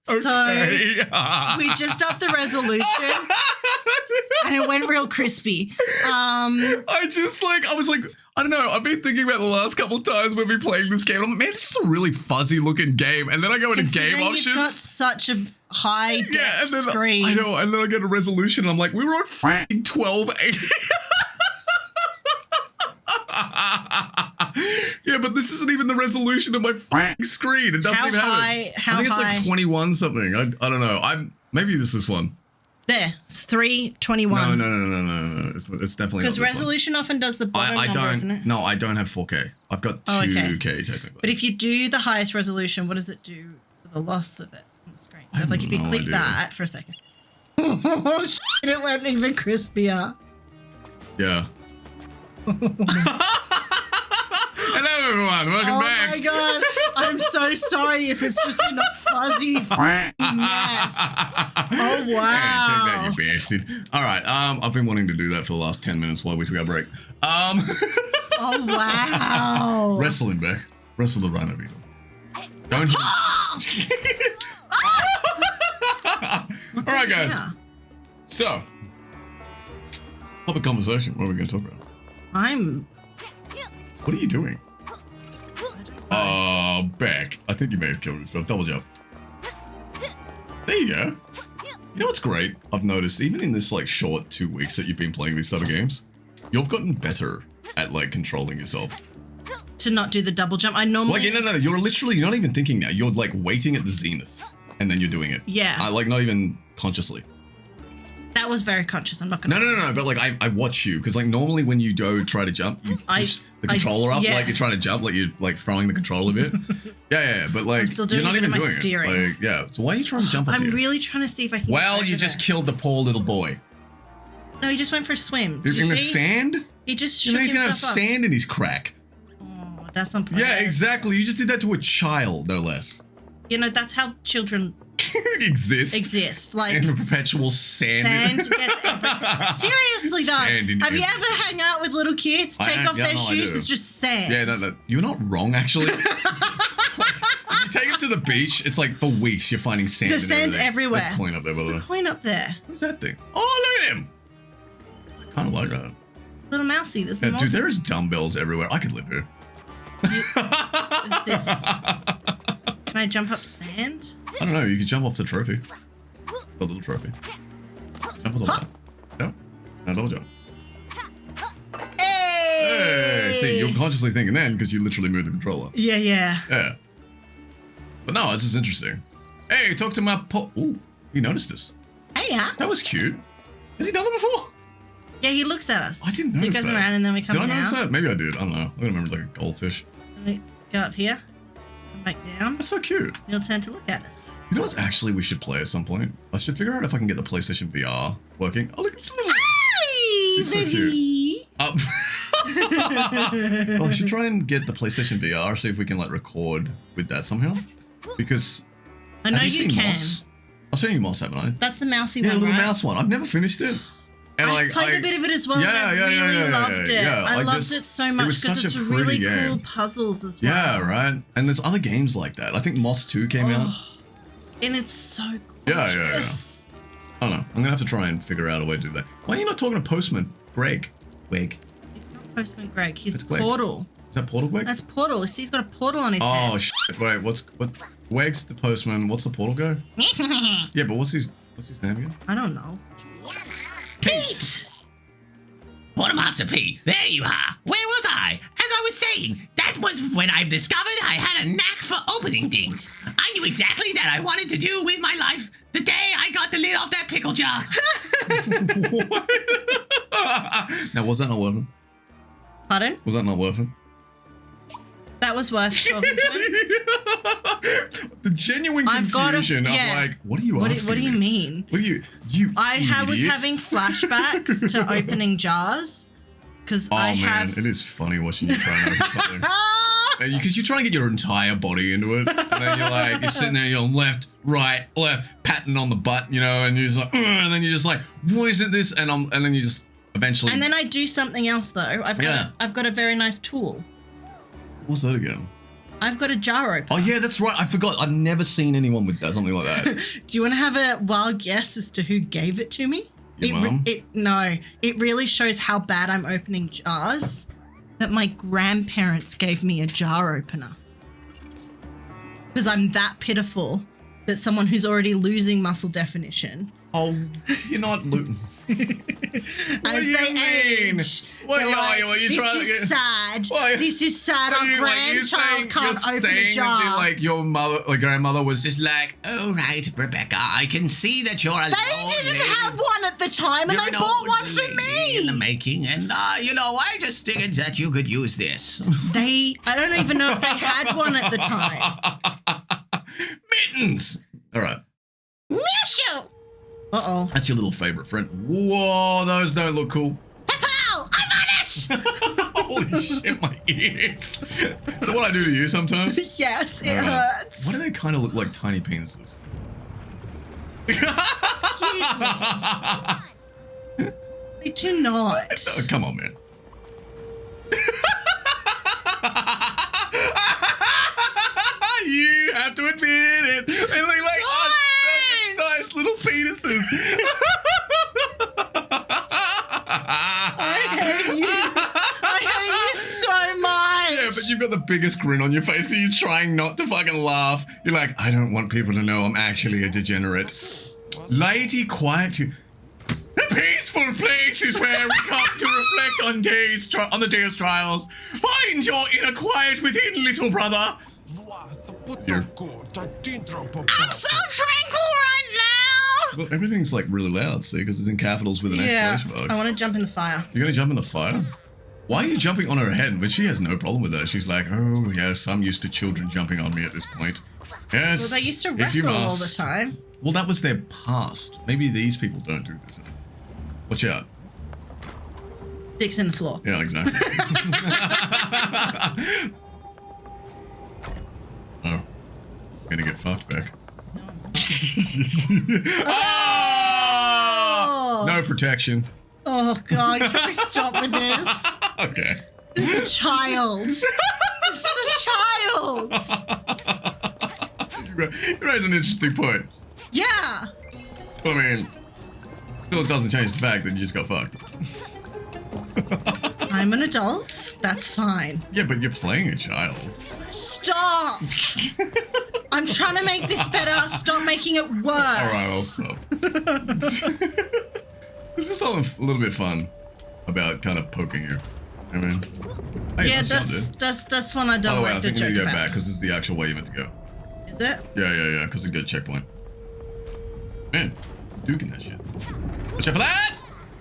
Okay. So we just upped the resolution and it went real crispy. I was like, I don't know. I've been thinking about the last couple of times we've been playing this game. I'm like, man, this is a really fuzzy looking game. And then I go into game options. You've got such a high def screen. I know. And then I get a resolution and I'm like, we were on 1280. Yeah, but this isn't even the resolution of my screen. It doesn't even have it. I think it's like 21 something. I don't know. Maybe this is one. There, it's 321. No. It's definitely not because this resolution often does the bottom number, isn't it? No, I don't have 4K. I've got 2K technically. But if you do the highest resolution, what does it do for the loss of it on the screen? So if you click that for a second. Oh, shit, it went even crispier. Yeah. Hello, everyone. Welcome back. Oh, my God. I'm so sorry if it's just been a fuzzy mess. Oh, wow. Hey, take that, you bastard. All right. I've been wanting to do that for the last 10 minutes while we took our break. Oh, wow. Wrestling, Beck. Wrestle the rhino beetle. Don't you? All right, guys. So, topic conversation. What are we going to talk about? What are you doing? Beck. I think you may have killed yourself. Double jump. There you go. You know what's great? I've noticed, even in this like short 2 weeks that you've been playing these type of games, you've gotten better at like controlling yourself. To not do the double jump. I normally... Like, no. You're not even thinking now. You're like waiting at the zenith and then you're doing it. Yeah. Not even consciously. That was very conscious. I'm not gonna. No. But like, I watch you because like normally when you go try to jump, you push the controller up like you're trying to jump, like you're like throwing the controller a bit. Yeah. But like you're not even doing it. Like, yeah. So why are you trying to jump up I'm here? really trying to see if I can. Well, you just killed the poor little boy. No, he just went for a swim. You're in the sand. He just shook himself up. He's gonna have sand in his crack. Oh, that's unpleasant. Yeah, exactly. You just did that to a child, no less. You know, that's how children exist like in a perpetual sand gets everywhere. Seriously though, have you ever hung out with little kids, take off their shoes, it's just sand? Yeah, no, you're not wrong actually. You take them to the beach, it's like for weeks you're finding sand. There's sand everywhere. There's a coin up there, by the way. There's a coin up there. What's that thing? Oh, look at him. I kind of like that. Little mousey. There's dude, there is dumbbells everywhere. I could live here. Can I jump up sand? I don't know. You could jump off the trophy. The little trophy. Jump on top. Yep. Now double jump. Hey! See, you're consciously thinking then because you literally moved the controller. Yeah. But no, this is interesting. Hey, talk to my Ooh, he noticed us. Hey, yeah. That was cute. Has he done that before? Yeah, he looks at us. I didn't notice that. So he goes around and then we come down. Did I notice that? Maybe I did. I don't know. I don't remember, like a goldfish. Let me go up here. Back down. That's so cute. He'll turn to look at us. You know what's actually we should play at some point? I should figure out if I can get the PlayStation VR working. Oh, look at the little... Hi, he's baby. So cute. Well, I should try and get the PlayStation VR, see if we can like record with that somehow. Because I know you can. Moss? I've seen you Moss, haven't I? That's the mousy one, Yeah, the little right? mouse one. I've never finished it. And I played a bit of it as well. Yeah, I really loved it. Yeah, I loved it so much because it's really cool puzzles as well. Yeah, right. And there's other games like that. I think Moss 2 came out. And it's so gorgeous. Yeah. I don't know. I'm gonna have to try and figure out a way to do that. Why are you not talking to Postman Greg? He's not Postman Greg. He's That's Portal. Is that Portal Greg? That's Portal. He's got a portal on his head. Oh shit! Wait, what? Weg's the postman. What's the portal go? Yeah, but what's his name again? I don't know. Pete! Quartermaster Pete, there you are. Where was I? As I was saying, that was when I discovered I had a knack for opening things. I knew exactly that I wanted to do with my life the day I got the lid off that pickle jar. What? Now, was that not worth it? Pardon? Was that not worth it? That was worth talking to him. The genuine confusion of like, what are you asking? What do you mean? What do you was having flashbacks to opening jars because it is funny watching you try and open something. Because you're trying to get your entire body into it, and then you're sitting there, you're left, right, left, patting on the butt, you know, and you're just like, and then you're just like, what is it this? And then you just eventually. And then I do something else though. I've got a very nice tool. What's that again? I've got a jar opener. Oh, yeah, that's right. I forgot. I've never seen anyone with that, something like that. Do you want to have a wild guess as to who gave it to me? Your mum? No, it really shows how bad I'm opening jars that my grandparents gave me a jar opener. Because I'm that pitiful that someone who's already losing muscle definition. Oh, you're not looting. As they age, What they're like, you this trying is to get? sad. Why- This is sad. Our grandchild can't open a jar. That, like your mother, like grandmother, was just like, Oh, right, Rebecca, I can see that you're a They didn't have one at the time, and You're they an bought old one for lady in the me. making, and I just figured that you could use this. I don't even know if they had one at the time. mittens. All right, Mishu! Uh-oh. that's your little favorite friend. Whoa, those don't look cool. Pow! I'm on it! Holy shit, my ears. So what I do to you sometimes? Yes, it All right. hurts. Why do they kind of look like tiny penises? They do not. Oh, come on, man. You have to admit it. They look like uncircumcised little penises. I hate you so much. Yeah, but you've got the biggest grin on your face because you're trying not to fucking laugh. You're like, I don't want people to know I'm actually a degenerate. Lady, quiet you. A peaceful place is where we come to reflect on the day's trials. Find your inner quiet within, little brother. Here. I'm so tranquil right now. Well, everything's like really loud, see, because it's in capitals with an exclamation box. I want to jump in the fire. You're gonna jump in the fire? Why are you jumping on her head? But she has no problem with that. She's like, oh yes, I'm used to children jumping on me at this point. Yes. Well, they used to if you wrestle all the must. time. Well, that was their past. Maybe these people don't do this. Watch out. Dicks in the floor. Yeah, exactly. Oh. Gonna get fucked back. Oh! No protection. Oh God, can we stop with this? Okay. This is a child. This is a child. You raise an interesting point. Yeah. I mean, still doesn't change the fact that you just got fucked. I'm an adult. That's fine. Yeah, but you're playing a child. Stop. I'm trying to make this better. Stop making it worse. All right, I'll stop. This is something a little bit fun about kind of poking you. I mean, hey, Yeah, that's that's one I By don't the way, I like to think you need joke to go back about. because this is the actual way you meant to go. Is it? Yeah, because it's a good checkpoint. Man, duking that shit. Watch out for that!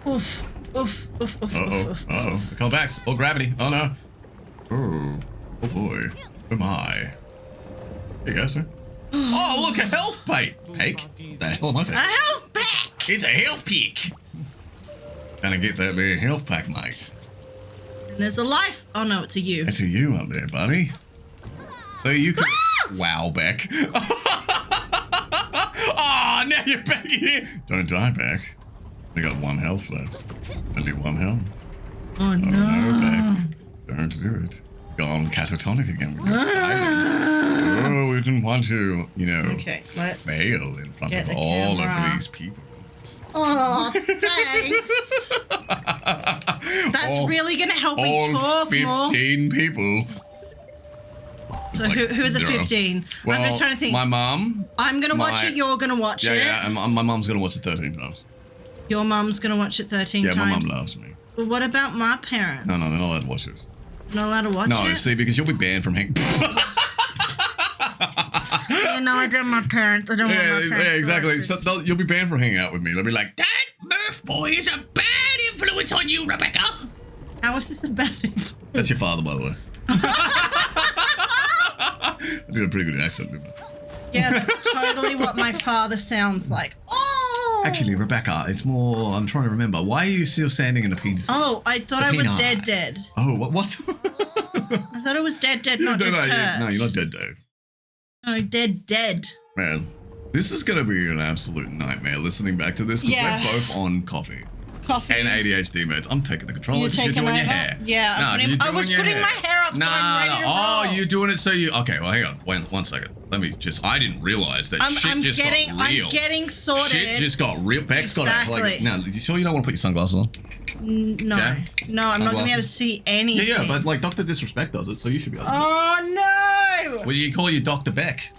Oof. Oof. Oof. Oof. Uh-oh, Oof. uh-oh. Come back. Oh, gravity. Oh, no. Oh boy. Who am I? Hey, guys, sir. Oh, look, a health pack. What the hell am I A saying? health pack. It's a health pack. Gonna get that there health pack, mate. And there's a life. Oh no, it's a you. It's a you up there, buddy. So you can... Wow, Beck. Oh, now you're back here. Don't die, Beck. We got one health left. Only one health. Oh no. No, Beck. Don't do it. Gone catatonic again with your silence. Oh, we didn't want to, Okay, let's fail in front get of the all camera. of these people. Oh, thanks. That's really gonna help me All talk 15 people. So It's like who are the 0. 15? Well, I'm just trying to think. My mum. I'm gonna watch it. You're gonna watch it. Yeah, and my mum's gonna watch it 13 times. Your mum's gonna watch it 13 Yeah, times. my mum loves me. Well, what about my parents? No, they're not allowed to watch this. Not allowed to watch No, it? see, because you'll be banned from hanging. Yeah, no, I don't want my parents. I don't want my parents. Yeah, to exactly. watch So this. you'll be banned from hanging out with me. They'll be like, That Murph boy is a bad influence on you, Rebecca. How is this a bad influence? that's your father, by the way. I did a pretty good accent, didn't I? Yeah, that's totally what my father sounds like. Oh! Actually, Rebecca, it's more. I'm trying to remember. Why are you still standing in the penis? Oh, I thought I was dead. Oh, what? I thought it was dead, not just hurt. No, you're not dead, Dave. Oh, dead. Man, this is going to be an absolute nightmare listening back to this because Yeah. we're both on coffee. Coffee. and ADHD meds. I'm taking the controller You're because you're taking doing your over? hair. Yeah, No, I was putting my hair up so I'm ready to Oh, roll. you're doing it so you... Okay, well, hang on. One second. Let me just... I didn't realize that got real. I'm getting sorted. Shit just got real. Beck's got it. Like, Exactly. now, you sure you don't want to put your sunglasses on? No. Okay. No, I'm not going to be able to see anything. Yeah, but like Dr. Disrespect does it, so you should be able to. Oh, no! Well, you call you Dr. Beck.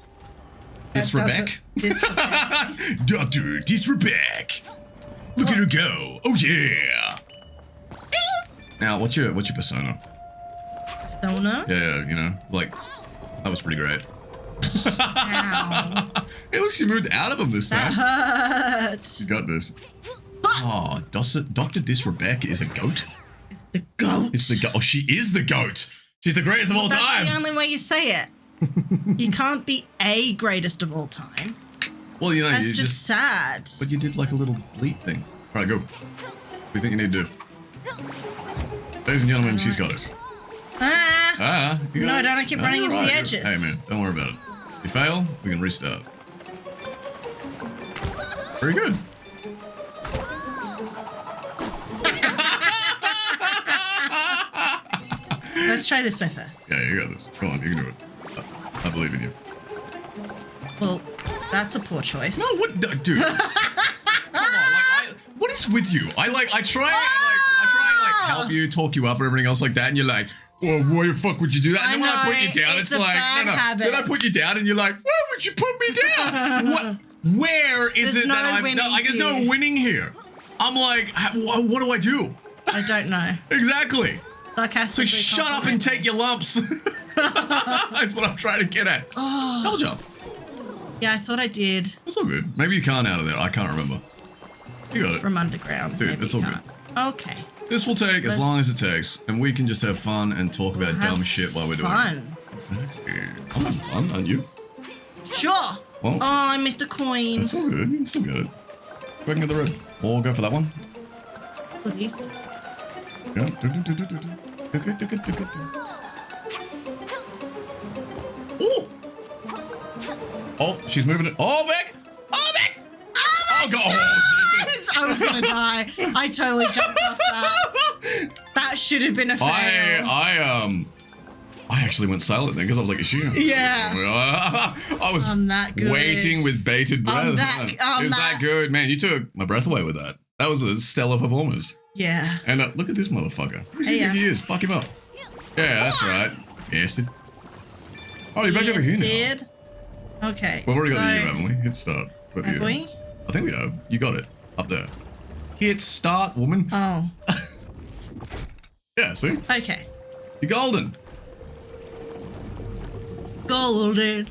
Disrespect? Disrespect. Dr. Disrespect. Look at her go. Oh, yeah. Now, what's your persona? Persona? Yeah, you know, like, that was pretty great. Ow. Hey, look, she moved out of him this That time. hurts. You got this. Oh, Dr. Disrespect is a goat? It's the goat. It's the goat. Oh, she is the goat. She's the greatest of all time. That's the only way you say it. You can't be a greatest of all time. Well, you know, That's you just sad. But you did like a little bleep thing. All right, go. What do you think you need to do? Ladies and gentlemen, she's got us. You got No, it? don't I keep running you're into the right. edges. Hey, man, don't worry about it. If you fail, we can restart. Very good. Let's try this way first. Yeah, you got this. Come on, you can do it. I believe in you. Well, that's a poor choice. No, what, no, dude? Come on, like, what is with you? I try and help you, talk you up, and everything else like that, and you're like, well, why the fuck would you do that? And then when I put you down, it's it's a like, bad habit. Then I put you down, and you're like, why would you put me down? What? Where is There's it no that I'm? winning No, I guess no here. winning here. I'm like, what do I do? I don't know. Exactly. So Sarcastically. shut up and take your lumps. That's what I'm trying to get at. Oh. Double jump. Yeah, I thought I did. That's all good. Maybe you can't out of there. I can't remember. You got it. From underground. Dude, Maybe it's you all can't. Okay. This will take as Let's- long as it takes, and we can just have fun and talk about dumb shit while we're doing it. Fun. Exactly. I'm having fun, aren't you? Sure. Well, Oh, I missed a coin. it's all good. You still got it. Go ahead and get the red. Or go for that one. Please. Yeah. Ooh! Oh, she's moving it. Oh, Beck! Oh, Beck! Oh, God! Oh, Jesus. I was gonna die. I totally jumped off that. That should have been a fail. I actually went silent then because I was like, is she? Yeah. I was I'm that good. waiting with bated breath. I'm that- It was that good, man. You took my breath away with that. That was a stellar performance. Yeah. And look at this motherfucker. Who does he Hey, think he is? Fuck him up. Yeah, that's right. Bastard. Oh, you're back over here now. Did. Okay. We've already got so- you, haven't we? Hit start. Got Have you. we? I think we have. You got it. Up there. Hit start, woman. Oh. Yeah, see? Okay. You're golden. Golden.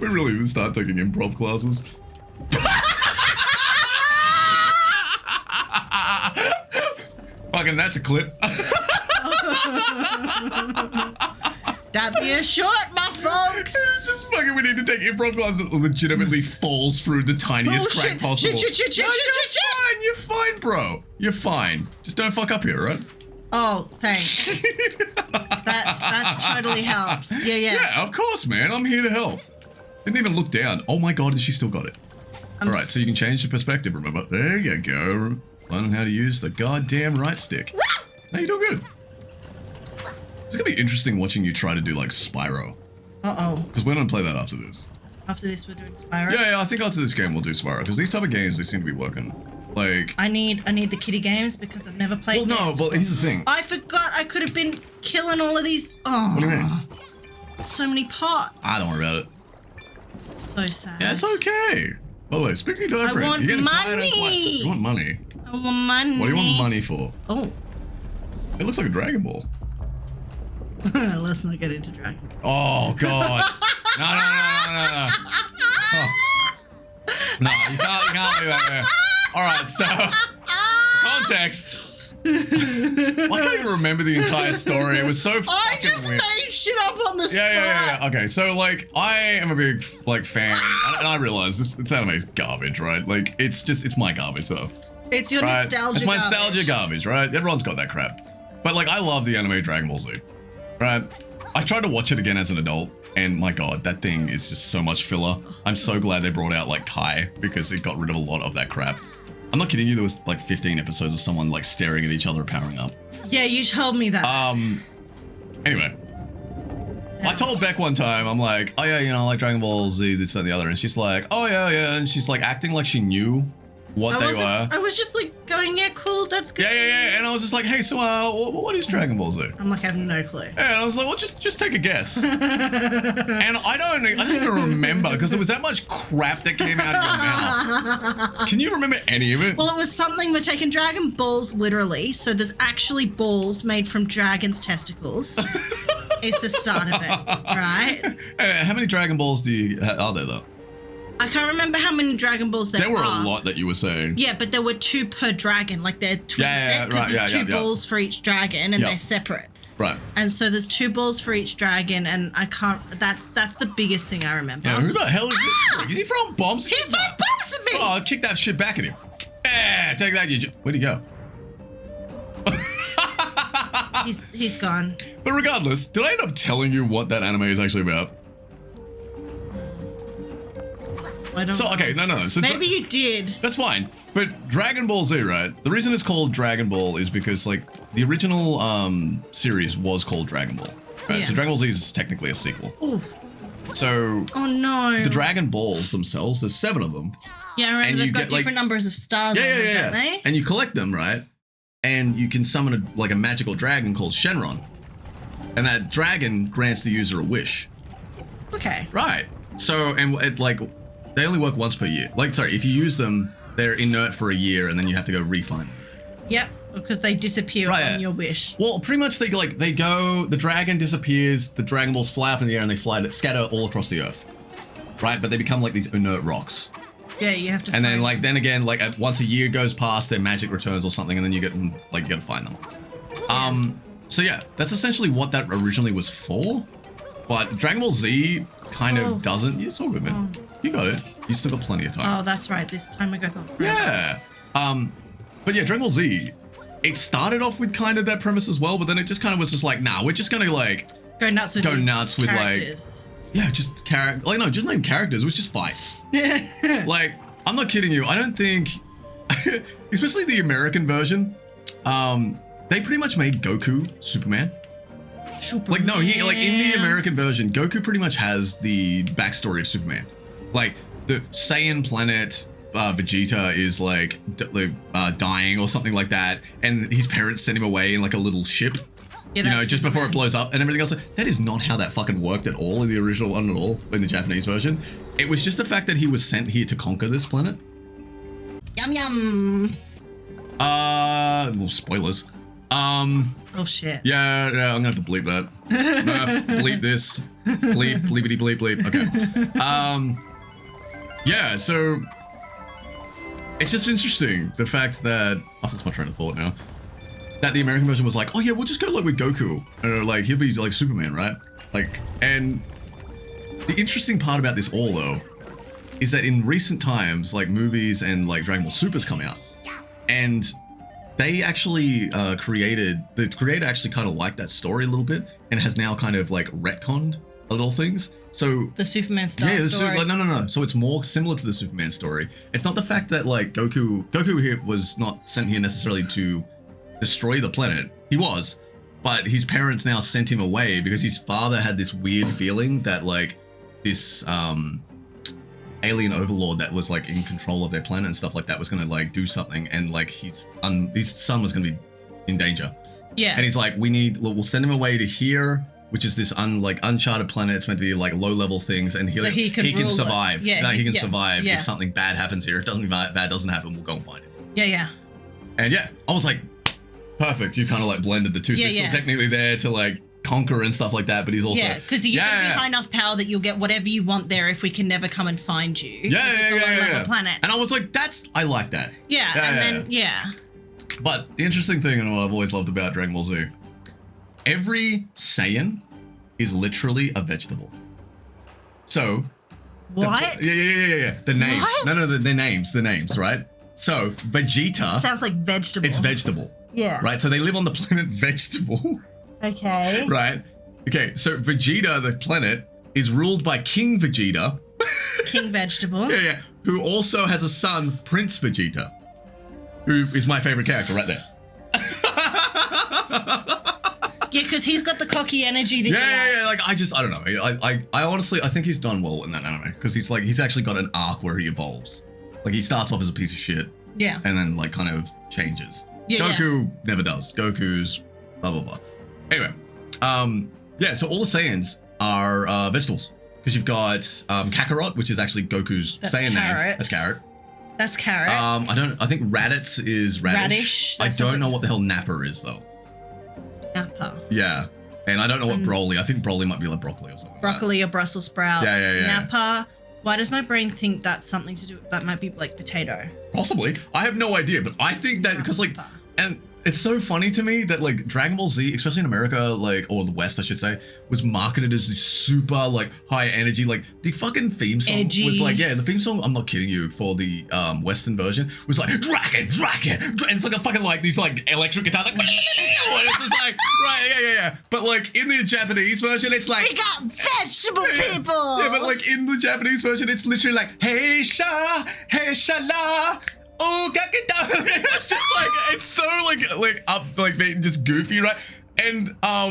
We really need to start taking improv classes. Fucking, that's a clip. That'd be a short, my folks. It's just fucking, we need to take improv classes that legitimately falls through the tiniest crack possible. Shit. No, you're fine, bro. You're fine. Just don't fuck up here, right? Oh, thanks. That's totally helps. Yeah. Yeah, of course, man. I'm here to help. Didn't even look down. Oh my god, she still got it. All right, so you can change the perspective, remember? There you go. Learning how to use the goddamn right stick. Now you're doing good. It's gonna be interesting watching you try to do like Spyro. Uh-oh. Because we're gonna play that after this. After this, we're doing Spyro. Yeah, I think after this game we'll do Spyro. Because these type of games, they seem to be working. Like... I need the kiddie games because I've never played Well, no, this. but here's the thing. I forgot I could have been killing all of these. Oh. What do you mean? So many pots. Don't worry about it. So sad. Yeah, it's okay. By the way, speaking of different, want you're getting quiet and quiet. money. You want money? I want money. What do you want money for? Oh. It looks like a Dragon Ball. Let's not get into Dragon Ball. Oh, God. No. Oh. No, you can't leave that there. All right, so context. I can't even remember the entire story. It was so I fucking just weird. made shit up on the spot. Yeah. Okay, so like, I am a big like fan, and I realize this anime's garbage, right? Like, it's my garbage though. It's your Right? nostalgia. It's my garbage. nostalgia garbage, right? Everyone's got that crap. But like, I love the anime Dragon Ball Z, right? I tried to watch it again as an adult, and my god, that thing is just so much filler. I'm so glad they brought out like Kai because it got rid of a lot of that crap. I'm not kidding you, there was like 15 episodes of someone like staring at each other powering up. Yeah, you told me that. Anyway. I told Bec one time, I'm like, oh yeah, you know, like Dragon Ball Z, this, that, and the other. And she's like, oh yeah. And she's like acting like she knew what they were. I was just like going, yeah, cool, that's good. Yeah. And I was just like, hey, so what is Dragon Ball Z? I'm like, I have no clue. Yeah, and I was like, well, just take a guess. And I don't even remember because there was that much crap that came out of your mouth. Can you remember any of it? Well, it was something, we're taking Dragon Balls literally. So there's actually balls made from dragons' testicles. Is the start of it, right? How many Dragon Balls are there though? I can't remember how many Dragon Balls there There were are. a lot that you were saying. Yeah, but there were 2 per dragon. Like they're twin set because there's 2 balls for each dragon and they're separate. Right. And so there's 2 balls for each dragon, and I can't. That's the biggest thing I remember. Yeah, who the hell is this prick? Is he throwing bombs? He's throwing bombs at me. Oh, I'll kick that shit back at him. Yeah, take that. Where'd he go? He's gone. But regardless, did I end up telling you what that anime is actually about? I don't know. Okay, no. So maybe you did. That's fine. But Dragon Ball Z, right? The reason it's called Dragon Ball is because like the original series was called Dragon Ball. Right? Yeah. So Dragon Ball Z is technically a sequel. Ooh. So Oh no. the Dragon Balls themselves, there's 7 of them. Yeah, I remember they've got different numbers of stars on them, don't they? And you collect them, right? And you can summon a magical dragon called Shenron. And that dragon grants the user a wish. Okay. Right. So, and they only work once per year. Like, sorry, if you use them, they're inert for a year and then you have to go refine them. Yep, because they disappear on your wish. Well, pretty much they go, the dragon disappears, the Dragon Balls fly up in the air and they scatter all across the earth. Right? But they become like these inert rocks. Yeah, you have to. And then once a year goes past, their magic returns or something, and then you gotta find them. So yeah, that's essentially what that originally was for. But Dragon Ball Z kind of doesn't. It's all good, man. You got it. You still got plenty of time. Oh, that's right. This timer goes on forever. Yeah. But yeah, Dragon Ball Z, it started off with kind of that premise as well, but then it just kind of was just like, nah, we're just gonna like go nuts with characters. Just not even characters, it was just fights. Like, I'm not kidding you. I don't think, especially the American version, they pretty much made Goku Superman. Like, no, in the American version, Goku pretty much has the backstory of Superman. Like, the Saiyan planet, Vegeta is like dying or something like that, and his parents sent him away in like a little ship. Yeah, just before it blows up and everything else. That is not how that fucking worked at all in the original one at all, in the Japanese version. It was just the fact that he was sent here to conquer this planet. Yum yum. Well, spoilers. Oh shit. Yeah, I'm gonna have to bleep that. Murph, bleep this. Bleepity bleep. Okay. Yeah, so it's just interesting the fact that I've lost my train of thought now. That the American version was like, oh yeah, we'll just go like with Goku. And like he'll be like Superman, right? Like, and the interesting part about this all though is that in recent times, like movies and like Dragon Ball Super's come out, and they actually the creator actually kind of liked that story a little bit and has now kind of like retconned a little things. So the Superman story. No. So it's more similar to the Superman story. It's not the fact that like Goku here was not sent here necessarily to destroy the planet. He was, but his parents now sent him away because his father had this weird feeling that like this alien overlord that was like in control of their planet and stuff like that was gonna like do something, and like his son was gonna be in danger. Yeah. And he's like, we'll send him away to here, which is this uncharted planet. It's meant to be like low level things, and he can survive. Yeah, he can survive if something bad happens here. If something bad doesn't happen, we'll go and find him. Yeah. And yeah, I was like, perfect. You kind of like blended the two. So he's still technically there to like conquer and stuff like that, but he's also because you have high enough power that you'll get whatever you want there if we can never come and find you. Yeah. Planet. And I was like, I like that. But the interesting thing, and what I've always loved about Dragon Ball Z, every Saiyan is literally a vegetable. So what? Yeah. The names. What? No, the names, right? So Vegeta sounds like vegetable. It's vegetable. Yeah. Right. So they live on the planet Vegetable. Okay. Right. Okay, so Vegeta, the planet, is ruled by King Vegeta. King Vegetable. Yeah. Who also has a son, Prince Vegeta, who is my favorite character right there. Yeah, because he's got the cocky energy that Yeah. Like I don't know. I honestly, I think he's done well in that anime because he's actually got an arc where he evolves. Like he starts off as a piece of shit. Yeah. And then like kind of changes. Yeah, Goku never does. Goku's blah blah blah. Anyway, yeah. So all the Saiyans are vegetables because you've got Kakarot, which is actually Goku's Saiyan name. That's Carrot. That's Carrot. I think Raditz is Radish. I don't know what the hell Nappa is though. Nappa. Yeah. And I don't know what Broly. I think Broly might be like broccoli or something. Broccoli or Brussels sprouts. Yeah. Nappa. Why does my brain think that's something to do? That might be like potato. Possibly. I have no idea, but I think that because like, and it's so funny to me that like Dragon Ball Z, especially in America, like, or the West, I should say, was marketed as this super like high energy, like the fucking theme song was like, yeah, the theme song, I'm not kidding you, for the Western version was like, Dragon, and it's like a fucking like these like electric guitar, like, and it's just like, right, yeah. But like in the Japanese version, it's like, we got vegetable people. Yeah, but like in the Japanese version, it's literally like, hey sha la. Oh, it's just like, it's so like up, like being just goofy, right? And I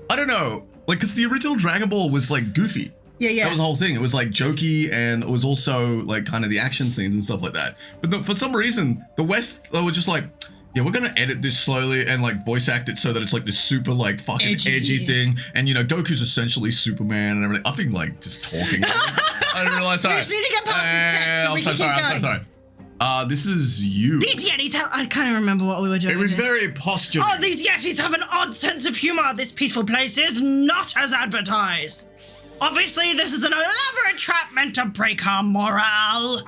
don't know, like, because the original Dragon Ball was like goofy. Yeah. That was the whole thing. It was like jokey, and it was also like kind of the action scenes and stuff like that. But for some reason, the West, they were just like, yeah, we're gonna edit this slowly and like voice act it so that it's like this super like fucking edgy thing. And you know, Goku's essentially Superman and everything. I've been like just talking. I didn't realize. We just need to get past this text so we can keep going. I'm so sorry. This is you. These Yetis have, I can't even remember what we were doing. It was very posturing. Oh, these Yetis have an odd sense of humor. This peaceful place is not as advertised. Obviously, this is an elaborate trap meant to break our morale.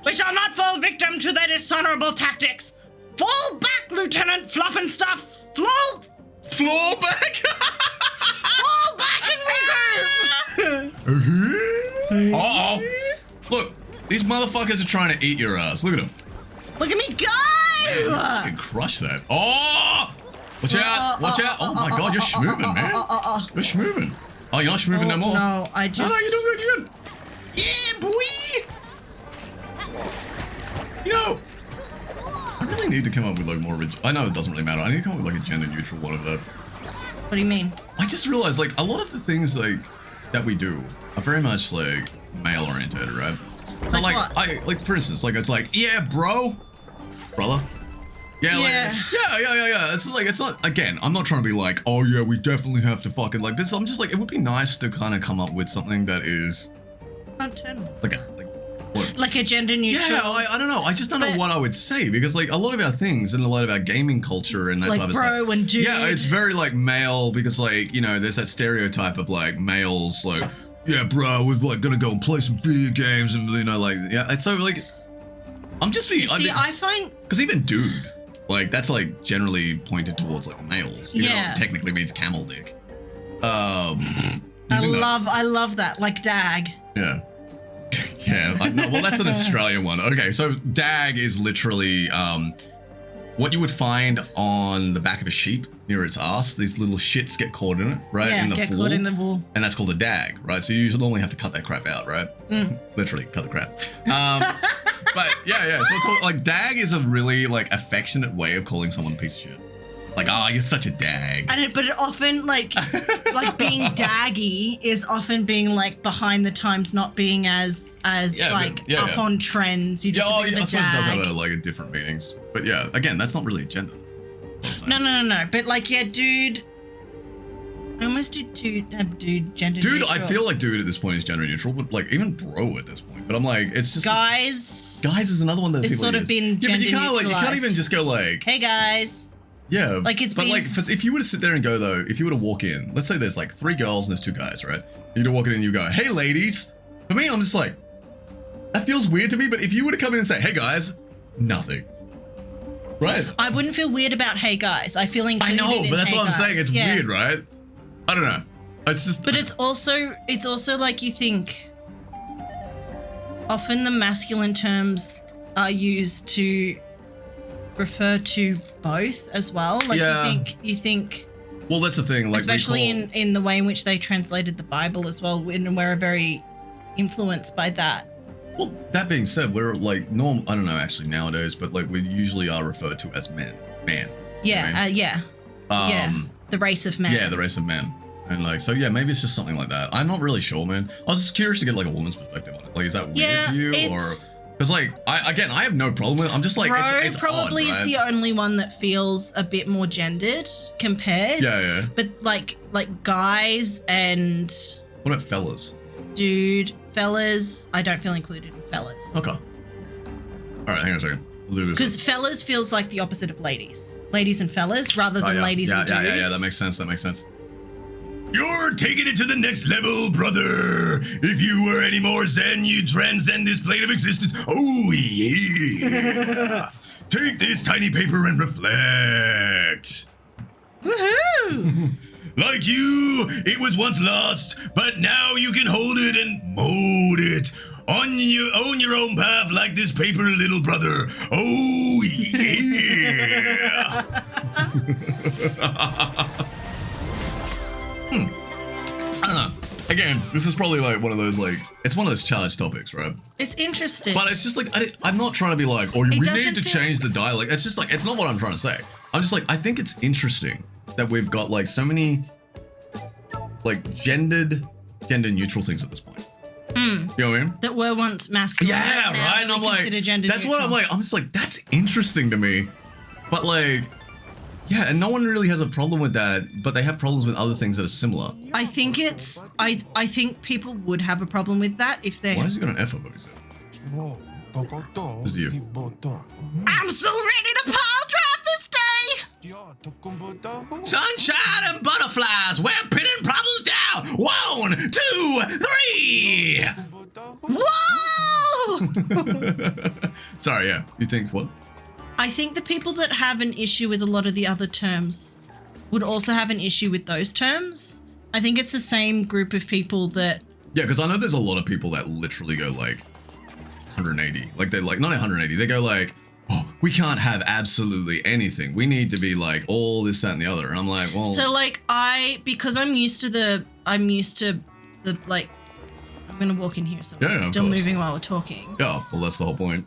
We shall not fall victim to their dishonorable tactics. Fall back, Lieutenant Fluff and Stuff. Floor back? Fall back and regroup. Uh-oh. Look. These motherfuckers are trying to eat your ass. Look at them. Look at me go! You can crush that. Oh! Watch out! Watch out! Oh my god, you're schmoovin', man. You're schmoovin'. Oh, you're not schmoovin' no more? No, I just... No, you're doing good, you're good. Yeah, boy! You know, I really need to come up with like more original... I know it doesn't really matter. I need to come up with like a gender neutral one of that. What do you mean? I just realized like a lot of the things like that we do are very much like male oriented, right? So Like like what? I like for instance, like it's like, yeah, brother. Yeah, like Yeah. yeah. It's like it's not again, I'm not trying to be like, oh yeah, we definitely have to fucking like this. I'm just like it would be nice to kind of come up with something that is like what? Like a gender neutral. Yeah, I don't know. I just don't know what I would say because like a lot of our things and a lot of our gaming culture and that like type of stuff. bro and dude. Yeah, it's very like male because like, you know, there's that stereotype of like males like, yeah, bro, we're like gonna go and play some video games and you know, like yeah, it's so like I'm just being. I find because even dude, like that's like generally pointed towards like males. Even though it technically means camel dick. I love that, like dag. Yeah. Yeah. No, well, that's an Australian one. Okay, so dag is literally what you would find on the back of a sheep near its ass. These little shits get caught in it, right? Yeah, in the get wool, caught in the wool. And that's called a dag, right? So you usually only have to cut that crap out, right? Literally, cut the crap. But yeah. So it's like dag is a really like affectionate way of calling someone a piece of shit. Like, oh, you're such a dag. But it often like being daggy is often being like behind the times, not being as up on trends. You just I suppose it does dag. have like different meanings. But yeah, again, that's not really a gender. No. But like, yeah, dude. I almost do dude gender dude, neutral. I feel like dude at this point is gender neutral, but like even bro at this point. But I'm like, it's just guys. Guys is another one that it's people sort of use. been gender but you can't neutralized. like you can't even just go like, hey guys. Yeah, like it's. But like, if you were to sit there and go though, if you were to walk in, let's say there's like 3 girls and there's 2 guys, right? You're to walk in and you go, hey ladies. For me, I'm just like, that feels weird to me. But if you were to come in and say, hey guys, nothing. Right. I wouldn't feel weird about hey guys. I feel included. I know, but that's hey what I'm guys. saying. It's weird, right? I don't know. It's just. But it's also like you think. Often the masculine terms are used to refer to both as well. Like you think Well, that's the thing. Like, especially in the way in which they translated the Bible as well, and we're very influenced by that. Well, that being said, we're like I don't know actually nowadays, but like we usually are referred to as man. Yeah, you know what I mean? yeah. The race of men. Yeah, the race of men. And like, so yeah, maybe it's just something like that. I'm not really sure, man. I was just curious to get like a woman's perspective on it. Like, is that weird to you, or because like I have no problem with it. I'm just like, it's probably odd, right? is the only one that feels a bit more gendered compared. Yeah. But like guys and What about fellas? Fellas, I don't feel included in fellas. Okay. All right, hang on a second. We'll do this. Because fellas feels like the opposite of ladies. Ladies and fellas rather than ladies and dudes. Yeah, that makes sense. You're taking it to the next level, brother. If you were any more zen, you'd transcend this plane of existence. Oh, yeah. Take this tiny paper and reflect. Woohoo! Like you, it was once lost, but now you can hold it and mold it. Own your own path like this paper, little brother. Oh, yeah. I don't know. Again, this is probably like one of those it's one of those challenge topics, right? It's interesting. But it's just like, I'm not trying to be like, we need to change the dialect. It's just like, it's not what I'm trying to say. I'm just like, I think it's interesting that we've got like so many like gender neutral things at this point. You know what I mean? That were once masculine. Yeah, right. And I'm like, that's what I'm like. I'm just like, that's interesting to me. But like, yeah, and no one really has a problem with that, but they have problems with other things that are similar. I think I think people would have a problem with that if they. Why has he got an F above his head? This is you. I'm so ready to pile drive this day. Sunshine and butterflies, we're pinning problems down. 1, 2, 3. Whoa! Sorry, yeah. You think what? I think the people that have an issue with a lot of the other terms would also have an issue with those terms. I think it's the same group of people that. Yeah, because I know there's a lot of people that literally go like 180. Like they're like, not 180. They go like, oh, we can't have absolutely anything. We need to be like all this, that, and the other. And I'm like, well. So like because I'm used to the like, I'm going to walk in here. So I'm still moving while we're talking. Yeah, well, that's the whole point.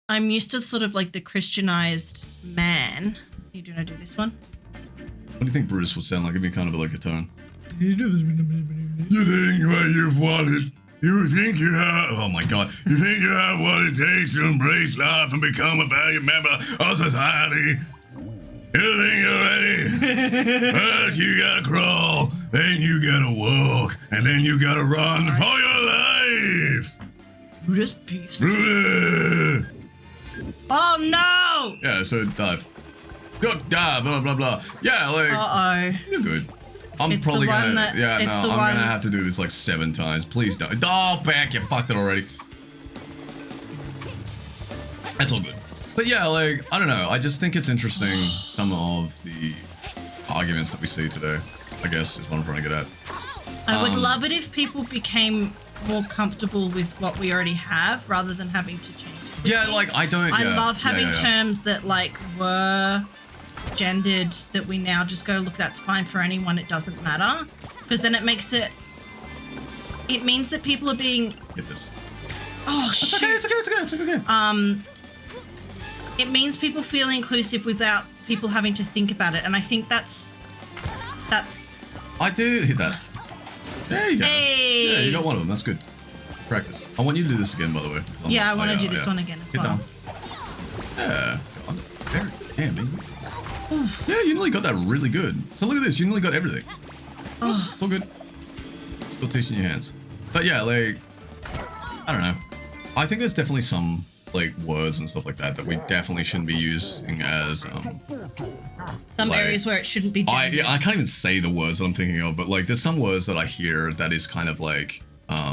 I'm used to sort of like the Christianized man. You do want to do this one? What do you think Brutus would sound like? Give me kind of like a tone. You think what you've wanted. You think you have, oh my God, you think you have what it takes to embrace life and become a valued member of society. You think you're ready? But you gotta crawl, then you gotta walk, and then you gotta run for your life. Brutus beefs. Brutus! Oh no! Yeah, so dive. Go dive, blah, blah, blah. Yeah, like, you're good. I'm probably gonna have to do this like 7 times. Please don't. Oh, back, you fucked it already. That's all good. But yeah, like, I don't know. I just think it's interesting, some of the arguments that we see today, I guess, is what I'm trying to get at. I would love it if people became more comfortable with what we already have rather than having to change it. Yeah, like, I love having terms that, like, were gendered that we now just go, look, that's fine for anyone, it doesn't matter, because then it makes it means that people are being get this. Oh shit. It's okay. It means people feel inclusive without people having to think about it, and I think that's I did hit that. There you go. Hey. Yeah, you got one of them. That's good. Practice. I want you to do this again, by the way. I want to do this one again as well. Down. Yeah. Very, damn, baby. Yeah, you nearly got that really good. So look at this. You nearly got everything. Oh. It's all good. Still teaching your hands. But yeah, like, I don't know. I think there's definitely some, like, words and stuff like that we definitely shouldn't be using as, some like, areas where it shouldn't be gendered. I can't even say the words that I'm thinking of, but, like, there's some words that I hear that is kind of, like,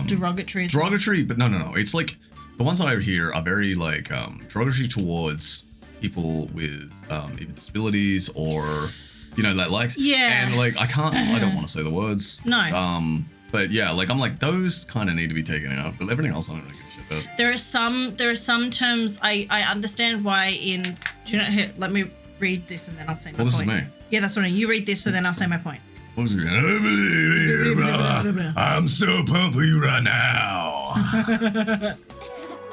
derogatory. Derogatory, but no. It's, like, the ones that I hear are very, like, derogatory towards people with either disabilities or, you know, that likes. Yeah. And, like, I don't want to say the words. No. But yeah, like, I'm like, those kind of need to be taken out, but everything else I don't really give a shit about. There are some terms I understand why in, do you know, here, let me read this and then I'll say my point. Well, this is me. Yeah, that's what you read this, so then I'll say my point. What was it? I believe you, brother. I'm so pumped for you right now. I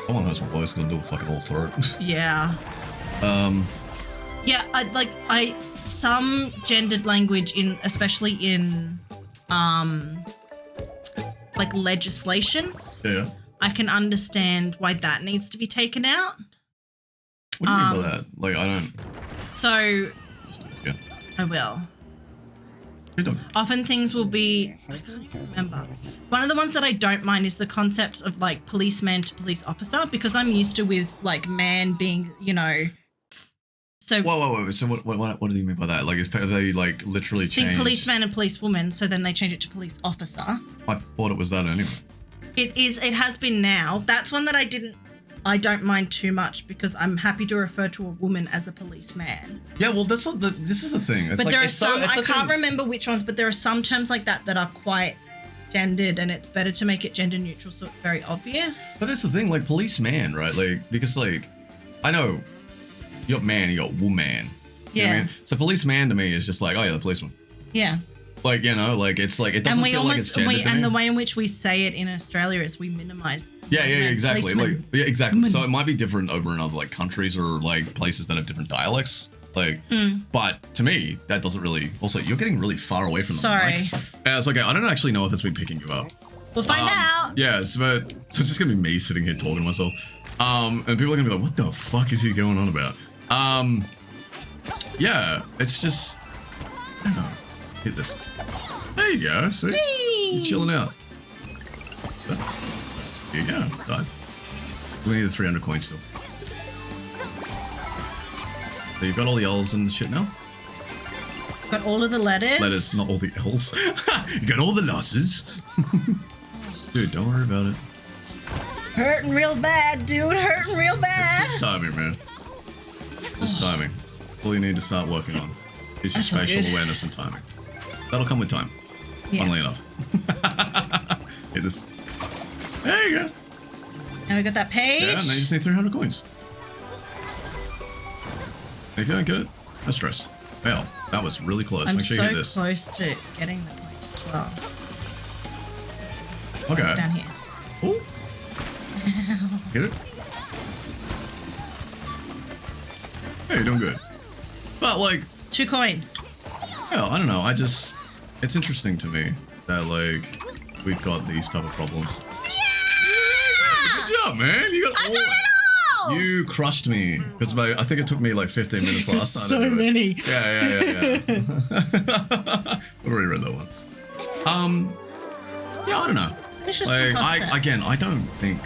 want to hurt my voice because I'm doing fucking whole throat. Yeah. Yeah, some gendered language especially in like legislation. Yeah. I can understand why that needs to be taken out. What do you mean by that? Like, I don't. So. Yeah. I will. You don't. Often things will be. I can't even remember. One of the ones that I don't mind is the concept of like policeman to police officer, because I'm used to with like man being, you know. So. Whoa. So what do you mean by that? Like, have they like literally changed? Think policeman and policewoman, so then they change it to police officer. I thought it was that anyway. It has been now. That's one that I don't mind too much because I'm happy to refer to a woman as a policeman. Yeah, well, this is the thing. It's but like, there are some, I can't remember which ones, but there are some terms like that are quite gendered, and it's better to make it gender neutral so it's very obvious. But that's the thing, like policeman, right? Like, because like, I know you got man, you got woman. You know what I mean? So policeman to me is just like, oh yeah, the policeman. Yeah. Like, you know, like it's like, it doesn't feel like it's gendered to me. The way in which we say it in Australia is we minimize. Yeah, exactly. Like, yeah, exactly. Women. So it might be different over in other like countries or like places that have different dialects. Like, but to me, that doesn't really. Also, you're getting really far away from the Sorry. mic. It's okay. I don't actually know if it's been picking you up. We'll find out. Yes, but so it's just gonna be me sitting here talking to myself. And people are gonna be like, "What the fuck is he going on about?" Yeah, it's just, I don't know. Hit this. There you go. See, you're chilling out. There you go. Dive. We need the 300 coins still. So you've got all the L's and shit now? Got all of the letters. Letters, not all the L's. You got all the losses. Dude, don't worry about it. Hurting real bad, dude. Hurting real bad. It's just timing, man. Just timing. That's all you need to start working on. Is your spatial awareness and timing. That'll come with time. Yeah. Funnily enough. Hit this. There you go. Now we got that page. Yeah, and then you just need 300 coins. If you don't get it, no stress. Well, that was really close. I'm Make sure you hit so this. close to getting the point as well. Okay. It's down here. Ooh. Get it? Hey, you're doing good. But like, 2 coins. well, I don't know. It's interesting to me that like we've got these type of problems. Yeah! Good job, man. You got I all got that. it all! You crushed me because I think it took me like 15 minutes last time. So many. Yeah. I've already read that one. Yeah, I don't know. It's an interesting Like, concept. I don't think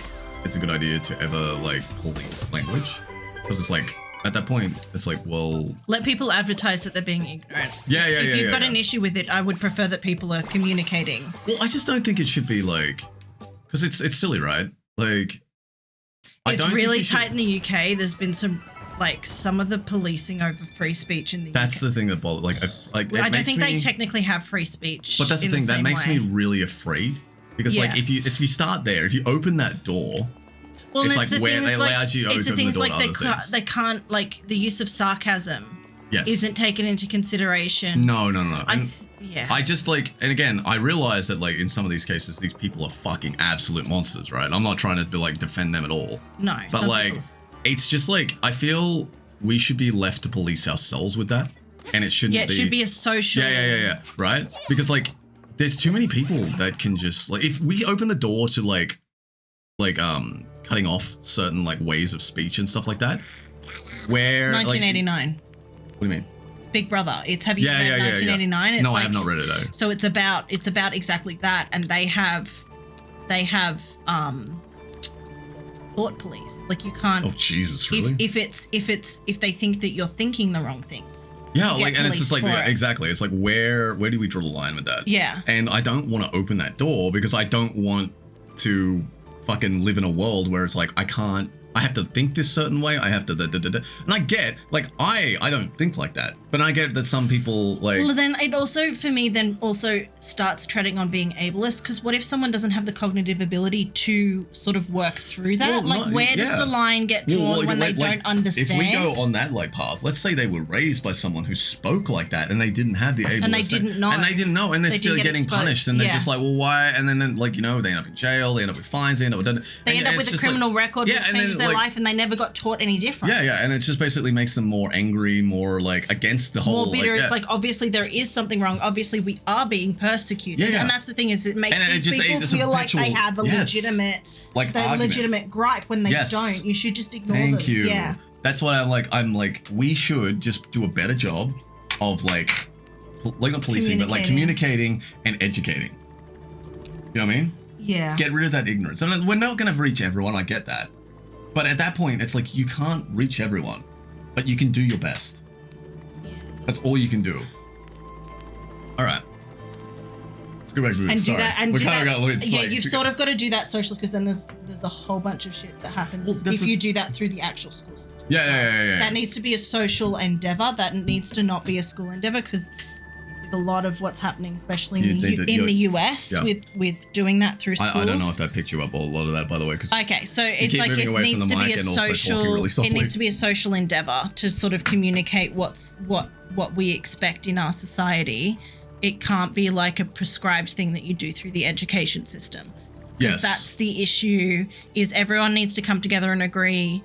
it's a good idea to ever like police language because it's like at that point it's like, well, Let people advertise that they're being ignorant. yeah. If you've got an issue with it, I would prefer that people are communicating. Well, I just don't think it should be like, because it's silly, right? Like, It's really tight in the UK. There's been some of the policing over free speech in the UK. That's the thing that bothers. Like, I don't think they technically have free speech. But that's the thing that makes me really afraid because like if you start there, if you open that door, well, it's like where they allows you to open the door to other things. They can't like the use of sarcasm. Yes. Isn't taken into consideration. No. Yeah. I just like, and again, I realize that like in some of these cases, these people are fucking absolute monsters, right? I'm not trying to like defend them at all. No. But like, it's just like, I feel we should be left to police ourselves with that. And it shouldn't be. Yeah, it should be a social. Yeah. Right? Because like, there's too many people that can just like, if we open the door to like cutting off certain like ways of speech and stuff like that, where It's 1989. Like, what do you mean? It's Big Brother. It's read 1989? Yeah. It's No, like, I have not read it though. So it's about exactly that, and they have thought police. Like you can't. Oh Jesus, really? If they think that you're thinking the wrong things. Yeah, you like, get and it's just like, policed for it. exactly. It's like, where do we draw the line with that? Yeah. And I don't want to open that door because I don't want to fucking live in a world where it's like, I can't I have to think this certain way. I have to and I get like I don't think like that, but I get that some people like. Well, then it also for me then also starts treading on being ableist, because what if someone doesn't have the cognitive ability to sort of work through that? Well, where does the line get drawn when they don't understand? If we go on that like path, let's say they were raised by someone who spoke like that and they didn't have the ableist and they didn't know, and they're still getting exposed. punished, and they're just like, well, why? And then like, you know, they end up in jail, they end up with fines, they end up with a criminal record which changes their life, and they never got taught any different. Yeah, and it just basically makes them more angry, more like against the whole. More bitter. Like, it's like obviously there is something wrong. Obviously we are being persecuted, and that's the thing is it makes these people feel like they have a legitimate, legitimate gripe when they don't. You should just ignore them. Thank you. Yeah. That's what I'm like. We should just do a better job of like not policing, but like communicating and educating. You know what I mean? Yeah. Get rid of that ignorance. And we're not going to reach everyone. I get that. But at that point, it's like you can't reach everyone, but you can do your best. Yeah. That's all you can do. All right. Let's go back to this. And Sorry. do that. And we do kind that. of got, yeah, you've sort of got to do that socially, because then there's a whole bunch of shit that happens if you do that through the actual school system. Yeah. That needs to be a social endeavor. That needs to not be a school endeavor, because a lot of what's happening, especially in the US, with doing that through schools. I don't know if that picked you up a lot of that, by the way. Okay, so it's like it needs to be a social. It needs to be a social endeavor to sort of communicate what we expect in our society. It can't be like a prescribed thing that you do through the education system. Because that's the issue. Is everyone needs to come together and agree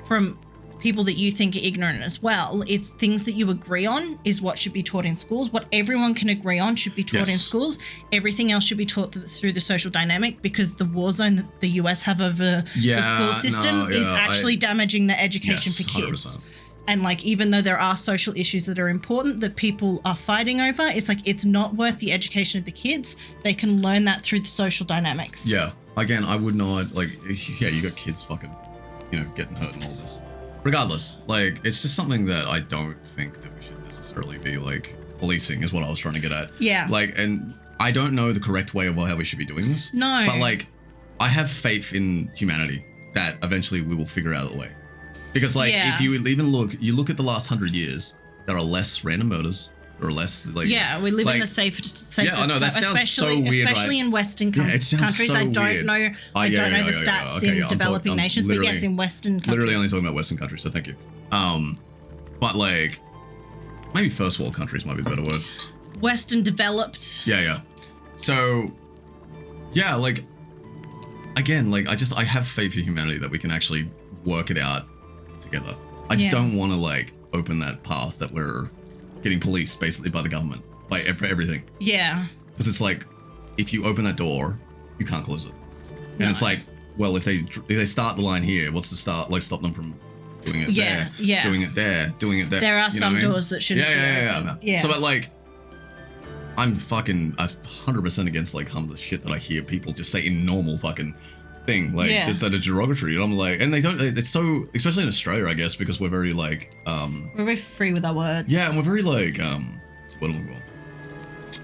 from people that you think are ignorant as well. It's things that you agree on is what should be taught in schools. What everyone can agree on should be taught in schools. Everything else should be taught through the social dynamic, because the war zone that the US have over the school system is actually damaging the education for kids. 100%. And like, even though there are social issues that are important that people are fighting over, it's like, it's not worth the education of the kids. They can learn that through the social dynamics. Yeah. Again, I would not like, you got kids fucking, getting hurt and all this. Regardless, like, it's just something that I don't think that we should necessarily be, like, policing is what I was trying to get at. Yeah. Like, and I don't know the correct way of how we should be doing this. No. But, like, I have faith in humanity that eventually we will figure out a way. Because, like, if you even look at the last 100 years, there are less random murders. Or less, like... Yeah, we live in the safest I know, that sounds so weird, especially in Western countries. So I don't know the stats in developing nations, but yes, in Western countries. Literally only talking about Western countries, so thank you. But, like, maybe first world countries might be the better word. Western developed. Yeah. So, yeah, like, again, like, I have faith in humanity that we can actually work it out together. I just don't want to, like, open that path that we're getting policed basically by the government, by everything. Yeah. Because it's like, if you open that door, you can't close it. And it's like, well, if they start the line here, what's the start? Like, stop them from doing it there, doing it there, doing it there. There are some doors that shouldn't be open. Yeah. So, but like, I'm fucking 100% against like some of the shit that I hear people just say in normal fucking thing, like just that are derogatory. And I'm like, and they don't. It's so, especially in Australia, I guess, because we're very like, we're very free with our words. Yeah, and we're very like, what am I called?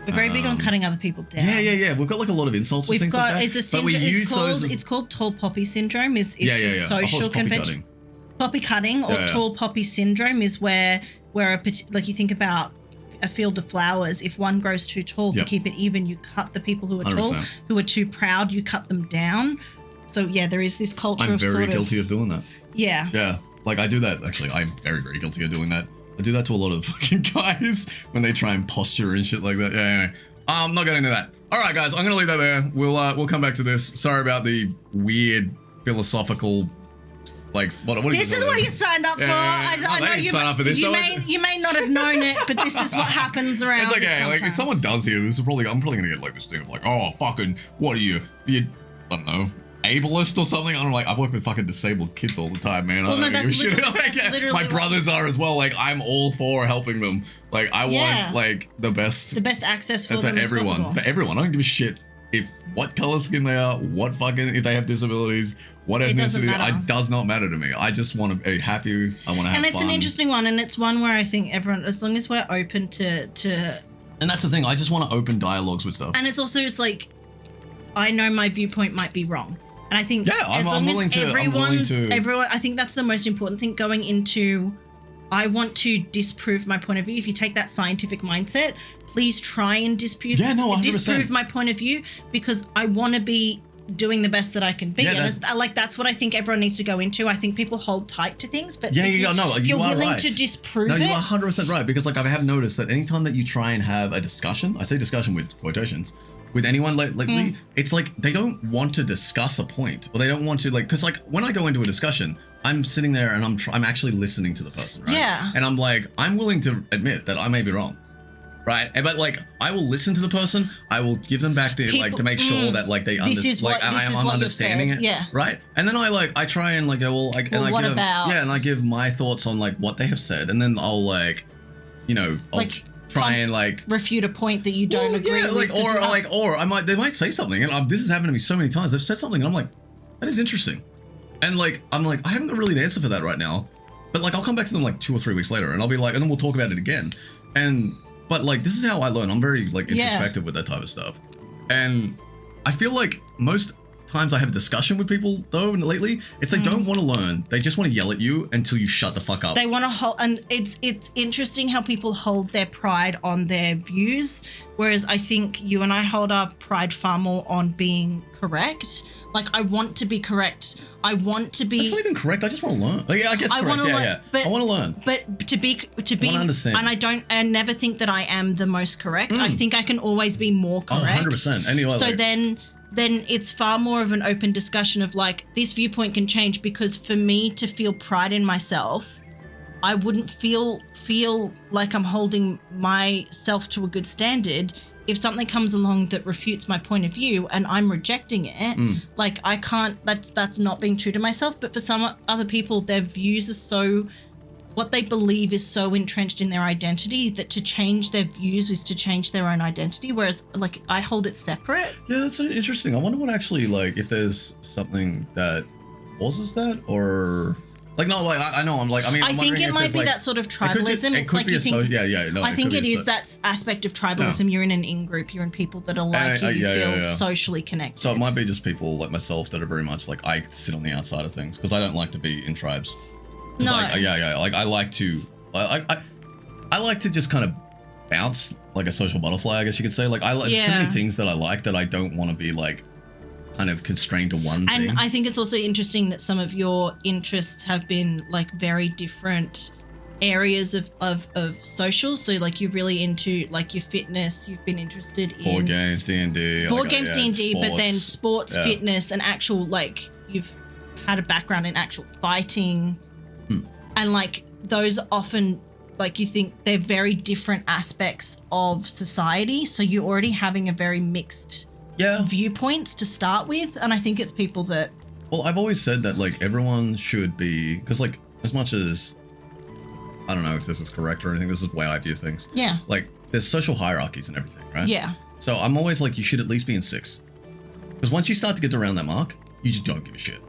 We're very big on cutting other people down. Yeah. We've got like a lot of insults and things like that. It's called tall poppy syndrome. Social convention. Poppy cutting or tall poppy syndrome is where like you think about a field of flowers. If one grows too tall, to keep it even, you cut the people who are 100%. Tall. Who are too proud, you cut them down. So yeah, there is this culture of I'm very guilty of doing that. Yeah. Yeah. Like I do that actually. I'm very, very guilty of doing that. I do that to a lot of fucking guys when they try and posture and shit like that. Yeah, anyway. I'm not getting into that. All right, guys, I'm gonna leave that there. We'll come back to this. Sorry about the weird philosophical, like what this is what you signed up for. I know you signed up for this. You may not have known it, but this is what happens around. It's okay. Like if someone does hear this, I'm probably gonna get like this thing of like, oh fucking, what are you? I don't know. Ableist or something. I don't know, like I work with fucking disabled kids all the time, man. Well, I don't give a shit. My brothers are as well. Like I'm all for helping them. Like I want like the best access for them everyone. For everyone. I don't give a shit if what color skin they are, what fucking if they have disabilities, what ethnicity. It does not matter to me. I just want to be happy. I want to have fun. And it's an interesting one, and it's one where I think everyone, as long as we're open to. And that's the thing. I just want to open dialogues with stuff. And it's also just like, I know my viewpoint might be wrong. And And I think as long as everyone, I think that's the most important thing going into, I want to disprove my point of view. If you take that scientific mindset, please try and disprove my point of view, because I want to be doing the best that I can be. Yeah, and that's what I think everyone needs to go into. I think people hold tight to things, but if you're willing to disprove it. No, you're 100% right, because like I have noticed that anytime that you try and have a discussion, I say discussion with quotations, with anyone lately, it's like they don't want to discuss a point, or they don't want to because like when I go into a discussion, I'm sitting there and I'm actually listening to the person, right? Yeah. And I'm like, I'm willing to admit that I may be wrong. Right, but like I will listen to the person. I will give them back the to make sure that like they understand. I'm understanding it. Yeah. Right, and then I try and like go I give my thoughts on like what they have said, and then I'll try and like refute a point that you don't agree with. Or they might say something, and this has happened to me so many times. They've said something, and I'm like, that is interesting, and like I'm like I haven't got really an answer for that right now, but like I'll come back to them like 2 or 3 weeks later, and I'll be like, and then we'll talk about it again, But like this is how I learn. I'm very like introspective with that type of stuff, and I feel like most times I have a discussion with people though lately, it's they don't want to learn. They just want to yell at you until you shut the fuck up. They want to hold, and it's interesting how people hold their pride on their views, whereas I think you and I hold our pride far more on being correct. Like I want to be correct. I want to be. That's not even correct. I just want to learn. Like I guess correct. But, I want to learn. But to be. I want to understand. And I never think that I am the most correct. I think I can always be more correct. 100%. Anyway. So then it's far more of an open discussion of like this viewpoint can change, because for me to feel pride in myself, I wouldn't feel like I'm holding myself to a good standard if something comes along that refutes my point of view and I'm rejecting it. Like I can't, that's not being true to myself. But for some other people, their views are so, what they believe is so entrenched in their identity that to change their views is to change their own identity. Whereas like I hold it separate. Yeah, that's interesting. I wonder what actually like if there's something that causes that, or like no, like I know I'm like I think it might be that sort of tribalism. It could be I think it is that aspect of tribalism. Yeah. You're in an in-group. You're in people that are like you. You feel socially connected. So it might be just people like myself that are very much like I sit on the outside of things because I don't like to be in tribes. No. Like I like to, I like to just kind of bounce like a social butterfly, I guess you could say. Like so many things that I like that I don't want to be like kind of constrained to one thing. And I think it's also interesting that some of your interests have been like very different areas of social. So like you're really into like your fitness. You've been interested in board games, D&D, D&D, but then sports, fitness, and actual like you've had a background in actual fighting. And like those often, like you think they're very different aspects of society. So you're already having a very mixed viewpoints to start with. And I think it's people that. Well, I've always said that like everyone should be, because like as much as, I don't know if this is correct or anything, this is the way I view things. Yeah. Like there's social hierarchies and everything, right? Yeah. So I'm always like, you should at least be in 6. Because once you start to get around that mark, you just don't give a shit.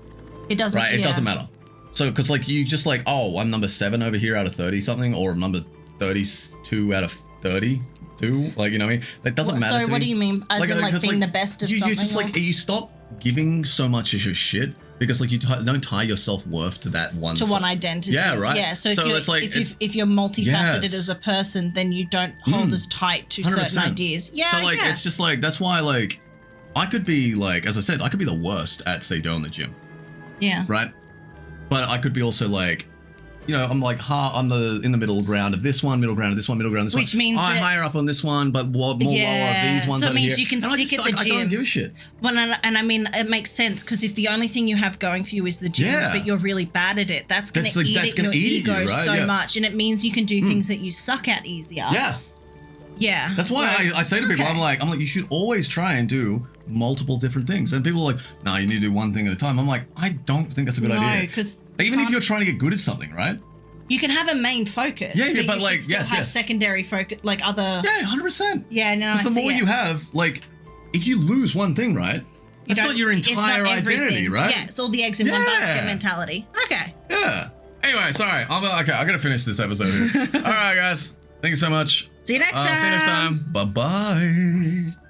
It doesn't. Right? It doesn't matter. So, because like you just like, oh, I'm number 7 over here out of 30 something, or number 32 out of 32. Like, you know what I mean? That doesn't matter. So, what do you mean? As in like being the best of something? You just like, you stop giving so much as your shit because like you don't tie your self-worth to that one. One identity. Yeah, right. Yeah. So if you're multifaceted as a person, then you don't hold as tight to 100%. Certain ideas. Yeah. So like, it's just like, that's why like, I could be like, as I said, I could be the worst at say dough in the gym. Yeah. Right. But I could be also like, you know, I'm like in the middle ground of this one, middle ground of this one, middle ground of this one. Which means I'm higher up on this one, but more lower of these ones. So it means here. you can stick at the gym. I don't give a shit. Well, and I mean, it makes sense because if the only thing you have going for you is the gym, but you're really bad at it, that's going to eat at your ego so much, and it means you can do things that you suck at easier. Yeah. Yeah. That's why I say to people, I'm like, you should always try and do multiple different things. And people are like, no, you need to do one thing at a time. I'm like, I don't think that's a good idea. Because even if you're trying to get good at something, right? You can have a main focus. Yeah, but like, still have secondary focus, like other. Yeah, 100%. Yeah, no. Because the more you have, like, if you lose one thing, right? That's not your entire identity, right? Yeah, it's all the eggs in one basket mentality. Okay. Yeah. Anyway, sorry. I gotta finish this episode here. All right, guys. Thank you so much. See you next time. See you next time. Bye-bye.